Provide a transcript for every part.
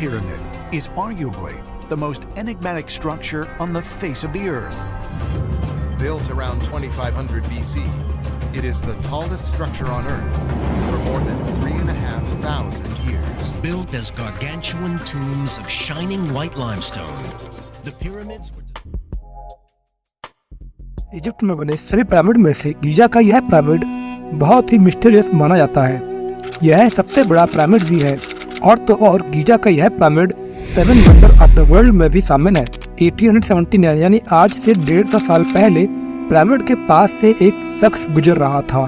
Pyramid is arguably the most enigmatic structure on the face of the Earth. Built around 2500 BC, it is the tallest structure on Earth for more than 3,500 years. Built as gargantuan tombs of shining white limestone, the pyramids were... Egypt में बने सभी pyramid में से Giza का यह pyramid बहुत ही mysterious माना जाता है। यह सबसे बड़ा पिरामिड भी है और गीजा का यह pyramid 7 wonder of the world में भी शामिल है। 1879 यानी आज से 150 साल पहले पिरामिड के पास से एक शख्स गुजर रहा था।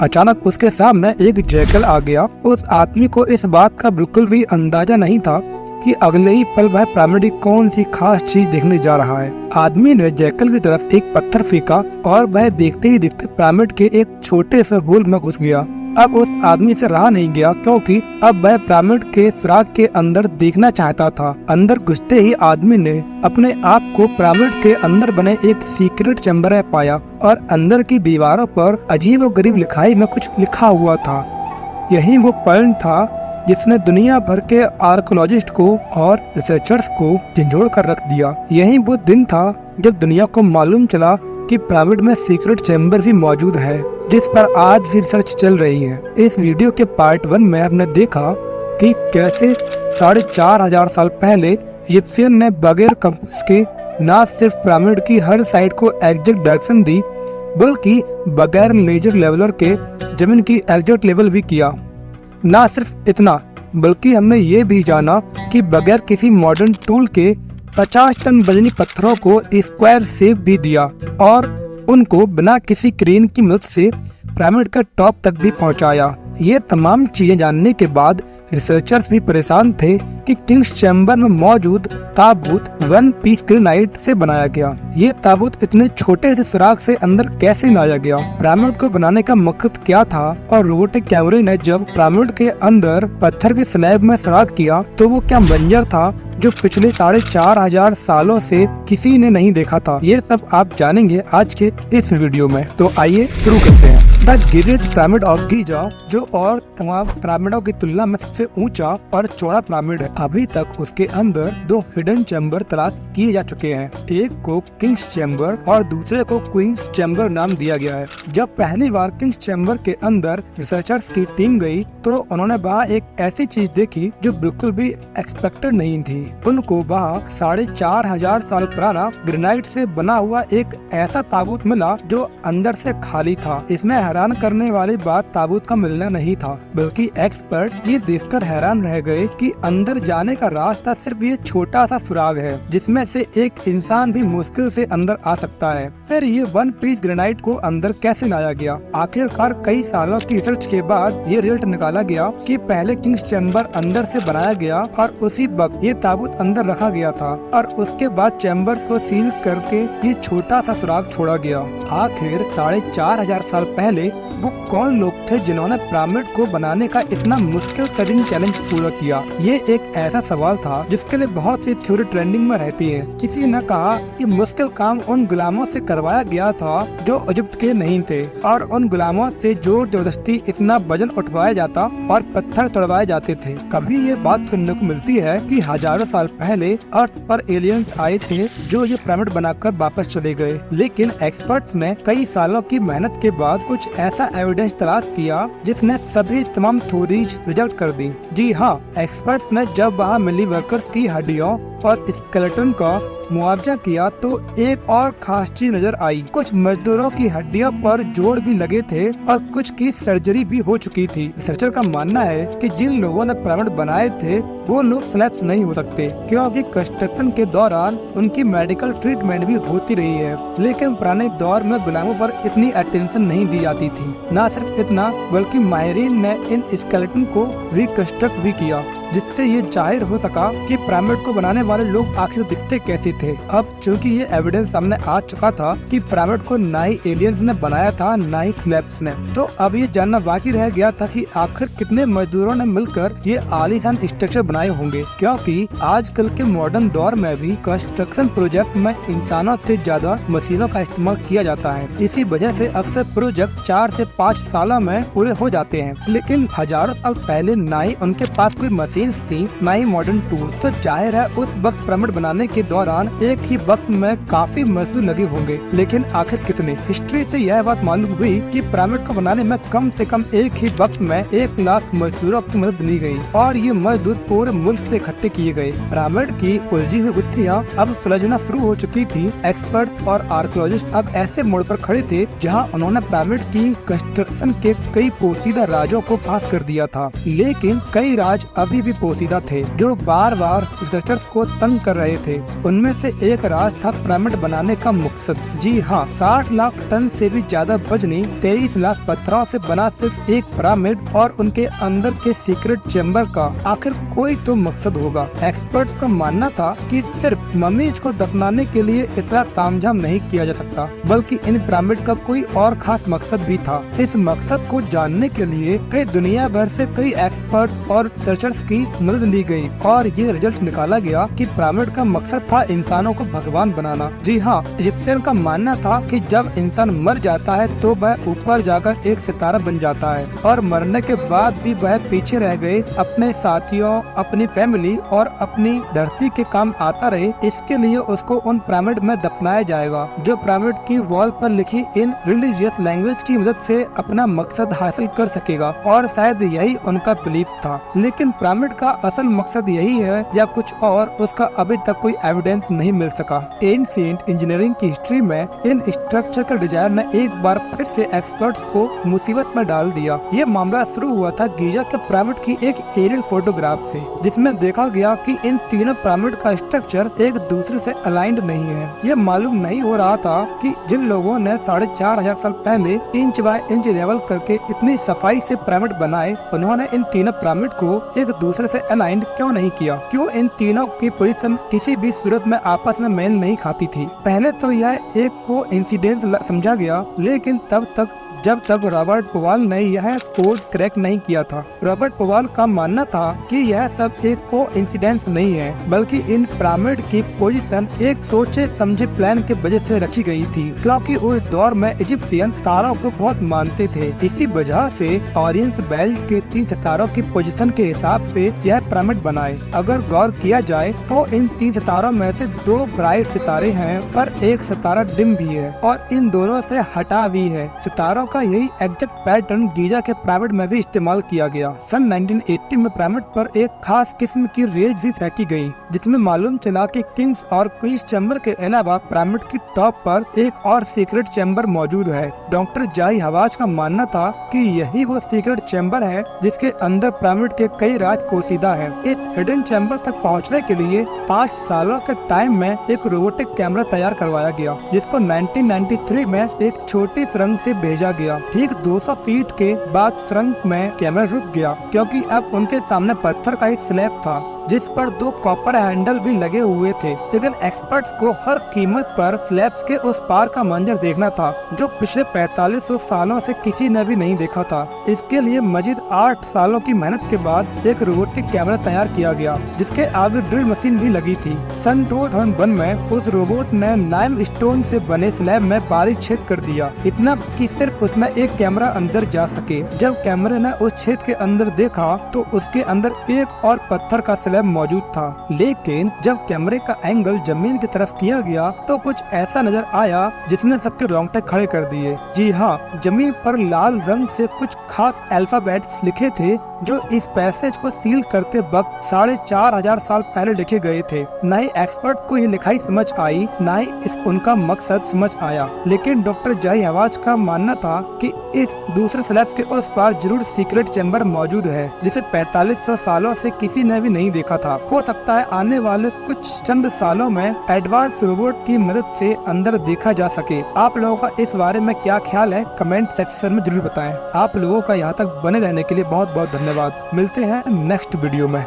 अचानक उसके सामने एक जैकल आ गया। उस आदमी को इस बात का बिल्कुल भी अंदाजा नहीं था कि अगले ही पल वह पिरामिड की कौन सी खास चीज देखने जा रहा है। आदमी ने जैकल की तरफ एक पत्थर फेंका और वह देखते ही देखते पिरामिड के एक छोटे से होल में घुस गया। अब उस आदमी से रहा नहीं गया क्योंकि अब वह पिरामिड के सुराख के अंदर देखना चाहता था। अंदर घुसते ही आदमी ने अपने आप को पिरामिड के अंदर बने एक सीक्रेट चैम्बर में पाया और अंदर की दीवारों पर अजीबोगरीब लिखाई में कुछ लिखा हुआ था। यही वो पॉइंट था जिसने दुनिया भर के आर्कियोलॉजिस्ट को और रिसर्चर्स को झंझोड़ कर रख दिया। यही वो दिन था जब दुनिया को मालूम चला कि पिरामिड में सीक्रेट चैम्बर भी मौजूद है, जिस पर आज भी रिसर्च चल रही है। इस वीडियो के पार्ट 1 में हमने देखा कि कैसे 4500 साल पहले इजिप्शियन ने बगैर कंपास के न सिर्फ पिरामिड की हर साइड को एग्जैक्ट डायरेक्शन दी, बल्कि बगैर लेजर लेवलर के जमीन की एग्जैक्ट लेवल भी किया। ना सिर्फ इतना, बल्कि हमने ये भी जाना कि बगैर किसी मॉडर्न टूल के 50 टन वजनी पत्थरों को स्क्वायर शेप भी दिया और उनको बिना किसी क्रेन की मदद से पिरामिड का टॉप तक भी पहुंचाया। ये तमाम चीजें जानने के बाद रिसर्चर्स भी परेशान थे कि किंग्स चैम्बर में मौजूद ताबूत 1 पीस ग्रेनाइट से बनाया गया। ये ताबूत इतने छोटे से सुराख से अंदर कैसे लाया गया? पिरामिड को बनाने का मकसद क्या था? और रोबोटिक कैमरे ने जब पिरामिड के अंदर पत्थर के स्लैब में सुराख किया तो वो क्या मंजर था जो पिछले 4500 सालों से किसी ने नहीं देखा था? ये सब आप जानेंगे आज के इस वीडियो में। तो आइए शुरू करते हैं। The great pyramid of Giza जो और तमाम पिरामिडों की तुलना में सबसे ऊंचा और चौड़ा पिरामिड है। अभी तक उसके अंदर 2 हिडन चैम्बर तलाश किए जा चुके हैं। एक को किंग्स चैम्बर और दूसरे को क्वींस चैम्बर नाम दिया गया है। जब पहली बार किंग्स चैम्बर के अंदर रिसर्चर्स की टीम गई तो उन्होंने वहाँ एक ऐसी चीज देखी जो बिल्कुल भी एक्सपेक्टेड नहीं थी। उनको वहाँ 4500 साल पुराना ग्रेनाइट से बना हुआ एक ऐसा ताबूत मिला जो अंदर से खाली था। इसमें हैरान करने वाली बात ताबूत का मिलना नहीं था, बल्कि एक्सपर्ट ये देखकर हैरान रह गए कि अंदर जाने का रास्ता सिर्फ ये छोटा सा सुराग है जिसमें से एक इंसान भी मुश्किल से अंदर आ सकता है। फिर ये 1 पीस ग्रेनाइट को अंदर कैसे लाया गया? आखिरकार कई सालों की रिसर्च के बाद ये रिजल्ट निकाला गया कि पहले किंग्स चैम्बर अंदर से बनाया गया और उसी वक्त ये ताबूत अंदर रखा गया था और उसके बाद चैम्बर्स को सील करके ये छोटा सा सुराग छोड़ा गया। आखिर 4500 साल पहले वो कौन लोग थे जिन्होंने पिरामिड को बनाने का इतना मुश्किल तरीन चैलेंज पूरा किया? ये एक ऐसा सवाल था जिसके लिए बहुत सी थ्योरी ट्रेंडिंग में रहती है। किसी ने कहा कि मुश्किल काम उन गुलामों से करवाया गया था जो इजिप्ट के नहीं थे और उन गुलामों से जोर जबरदस्ती इतना वजन उठवाया जाता और पत्थर तोड़वाए जाते थे। कभी ये बात सुनने को मिलती है कि हजारों साल पहले अर्थ पर एलियंस आए थे जो ये पिरामिड बनाकर वापस चले गए। लेकिन एक्सपर्ट्स ने कई सालों की मेहनत के बाद कुछ ऐसा एविडेंस तलाश किया जिसने सभी तमाम थ्योरीज रिजेक्ट कर दी। जी हाँ, एक्सपर्ट्स ने जब वहाँ मिली वर्कर्स की हड्डियों और स्केलेटन का मुआवजा किया तो एक और खास चीज नजर आई। कुछ मजदूरों की हड्डियों पर जोड़ भी लगे थे और कुछ की सर्जरी भी हो चुकी थी। रिसर्चर का मानना है कि जिन लोगों ने पिरामिड बनाए थे वो लोग स्लैब्स नहीं हो सकते क्योंकि कंस्ट्रक्शन के दौरान उनकी मेडिकल ट्रीटमेंट भी होती रही है। लेकिन पुराने दौर में गुलामों पर इतनी अटेंशन नहीं दी जाती थी। न सिर्फ इतना, बल्कि माहिरीन ने इन स्केलेटन को रिकंस्ट्रक्ट भी किया जिससे ये जाहिर हो सका कि पिरामिड को बनाने वाले लोग आखिर दिखते कैसे थे। अब चूंकि ये एविडेंस सामने आ चुका था कि पिरामिड को ना ही एलियंस ने बनाया था ना ही स्लैब्स ने, तो अब ये जानना बाकी रह गया था कि आखिर कितने मजदूरों ने मिलकर ये आलीशान स्ट्रक्चर बनाए होंगे। क्योंकि आजकल के मॉडर्न दौर में भी कंस्ट्रक्शन प्रोजेक्ट में इंसानों से ज्यादा मशीनों का इस्तेमाल किया जाता है। इसी वजह से अक्सर प्रोजेक्ट 4 से 5 सालों में पूरे हो जाते हैं। लेकिन हजारों साल पहले ना ही उनके पास कोई मशीन मशीन्स थी न ही मॉडर्न टूल। तो जाहिर है उस वक्त पिरामिड बनाने के दौरान एक ही वक्त में काफी मजदूर लगे होंगे, लेकिन आखिर कितने? हिस्ट्री से यह बात मालूम हुई कि पिरामिड को बनाने में कम से कम एक ही वक्त में 1 लाख मजदूरों की मदद ली गई और ये मजदूर पूरे मुल्क से इकट्ठे किए गए। पिरामिड की उलझी हुई गुत्थियां अब सुलझना शुरू हो चुकी थी। एक्सपर्ट और आर्कियोलॉजिस्ट अब ऐसे मोड़ पर खड़े थे जहां उन्होंने पिरामिड की कंस्ट्रक्शन के कई पोशीदा राजों को फांस कर दिया था, लेकिन कई राज अभी भी पोशीदा थे जो बार बार रिसर्चर्स को तंग कर रहे थे। उनमें से एक राज था पिरामिड बनाने का मकसद। जी हाँ, 60 लाख टन से भी ज्यादा वजनी 23 लाख पत्थरों से बना सिर्फ एक पिरामिड और उनके अंदर के सीक्रेट चेम्बर का आखिर कोई तो मकसद होगा। एक्सपर्ट्स का मानना था कि सिर्फ ममीज को दफनाने के लिए इतना तामझाम नहीं किया जा सकता, बल्कि इन पिरामिड का कोई और खास मकसद भी था। इस मकसद को जानने के लिए कई दुनिया भर से कई एक्सपर्ट्स और रिसर्चर्स की मदद ली गई और ये रिजल्ट निकाला गया कि पिरामिड का मकसद था इंसानों को भगवान बनाना। जी हाँ, इजिप्शियन का मानना था कि जब इंसान मर जाता है तो वह ऊपर जाकर एक सितारा बन जाता है और मरने के बाद भी वह पीछे रह गए अपने साथियों, अपनी फैमिली और अपनी धरती के काम आता रहे। इसके लिए उसको उन पिरामिड में दफनाया जाएगा, जो पिरामिड की वॉल पर लिखी इन रिलीजियस लैंग्वेज की मदद से अपना मकसद हासिल कर सकेगा और शायद यही उनका बिलीफ था। लेकिन पिरामिड का असल मकसद यही है या कुछ और, उसका अभी तक कोई एविडेंस नहीं मिल सका। एंशिएंट इंजीनियरिंग की हिस्ट्री में इन स्ट्रक्चर के डिजाइन ने एक बार फिर से एक्सपर्ट्स को मुसीबत में डाल दिया। ये मामला शुरू हुआ था गीजा के पिरामिड की एक एरियल फोटोग्राफ से, जिसमें देखा गया कि इन तीनों पिरामिड का स्ट्रक्चर एक दूसरे से अलाइंड नहीं है। ये मालूम नहीं हो रहा था कि जिन लोगों ने 4500 साल पहले इंच बाय इंच लेवल करके इतनी सफाई से पिरामिड बनाए, उन्होंने इन तीनों पिरामिड को एक दूसरे से अलाइंड क्यों नहीं किया? क्यों इन तीनों की पोजीशन किसी भी सूरत में आपस में मेल नहीं खाती थी? पहले तो यह एक को इंसिडेंस समझा गया, लेकिन जब तक रॉबर्ट पवाल ने यह कोड क्रैक नहीं किया था। रॉबर्ट पवाल का मानना था कि यह सब एक को इंसिडेंस नहीं है, बल्कि इन पिरामिड की पोजीशन एक सोचे समझे प्लान के वजह से रखी गई थी, क्योंकि उस दौर में इजिप्शियन तारों को बहुत मानते थे। इसी वजह से ऑरियंस बेल्ट के 3 सितारों की पोजीशन के हिसाब से यह पिरामिड बनाए। अगर गौर किया जाए तो इन 3 सितारों में से 2 ब्राइट सितारे हैं, पर एक सितारा डिम भी है और इन दोनों से हटा भी है। सितारों का यही एग्जैक्ट पैटर्न गीजा के पिरामिड में भी इस्तेमाल किया गया। सन 1980 में पिरामिड पर एक खास किस्म की रेज भी फेंकी गई, जिसमें मालूम चला कि किंग्स और क्वींस चैम्बर के अलावा पिरामिड की टॉप पर एक और सीक्रेट चैम्बर मौजूद है। डॉक्टर जाई हवाज का मानना था कि यही वो सीक्रेट चैम्बर है जिसके अंदर पिरामिड के कई राज पोशीदा है। इस हिडन चैम्बर तक पहुँचने के लिए 5 सालों के टाइम में एक रोबोटिक कैमरा तैयार करवाया गया, जिसको 1993 में एक छोटी सुरंग से भेजा गया। ठीक 200 फीट के बाद सुरंग में कैमरा रुक गया, क्योंकि अब उनके सामने पत्थर का एक स्लैब था जिस पर 2 कॉपर हैंडल भी लगे हुए थे। लेकिन एक्सपर्ट्स को हर कीमत पर स्लैब्स के उस पार का मंजर देखना था, जो पिछले 4500 सालों से किसी ने भी नहीं देखा था। इसके लिए मजीद 8 सालों की मेहनत के बाद एक रोबोटिक कैमरा तैयार किया गया, जिसके आगे ड्रिल मशीन भी लगी थी। सन 2001 में उस रोबोट ने लाइम स्टोन से बने स्लैब में बारीक छेद कर दिया, इतना कि सिर्फ उसमें एक कैमरा अंदर जा सके। जब कैमरे ने उस छेद के अंदर देखा तो उसके अंदर एक और पत्थर का स्लैब मौजूद था। लेकिन जब कैमरे का एंगल जमीन की तरफ किया गया तो कुछ ऐसा नजर आया जिसने सबके रोंगटे खड़े कर दिए। जी हाँ, जमीन पर लाल रंग से कुछ खास अल्फाबेट्स लिखे थे, जो इस पैसेज को सील करते वक्त 4500 साल पहले लिखे गए थे। न ही एक्सपर्ट को ये लिखाई समझ आई, न ही उनका मकसद समझ आया। लेकिन डॉक्टर जाई हवाज का मानना था कि इस दूसरे स्लैब के उस पार जरूर सीक्रेट चैम्बर मौजूद है, जिसे 4500 सालों से किसी ने भी नहीं देखा था। हो सकता है आने वाले कुछ चंद सालों में एडवांस रोबोट की मदद से अंदर देखा जा सके। आप लोगों का इस बारे में क्या ख्याल है, कमेंट सेक्शन में जरूर बताएं। आप लोगों का यहाँ तक बने रहने के लिए बहुत बहुत धन्यवाद। मिलते हैं नेक्स्ट वीडियो में।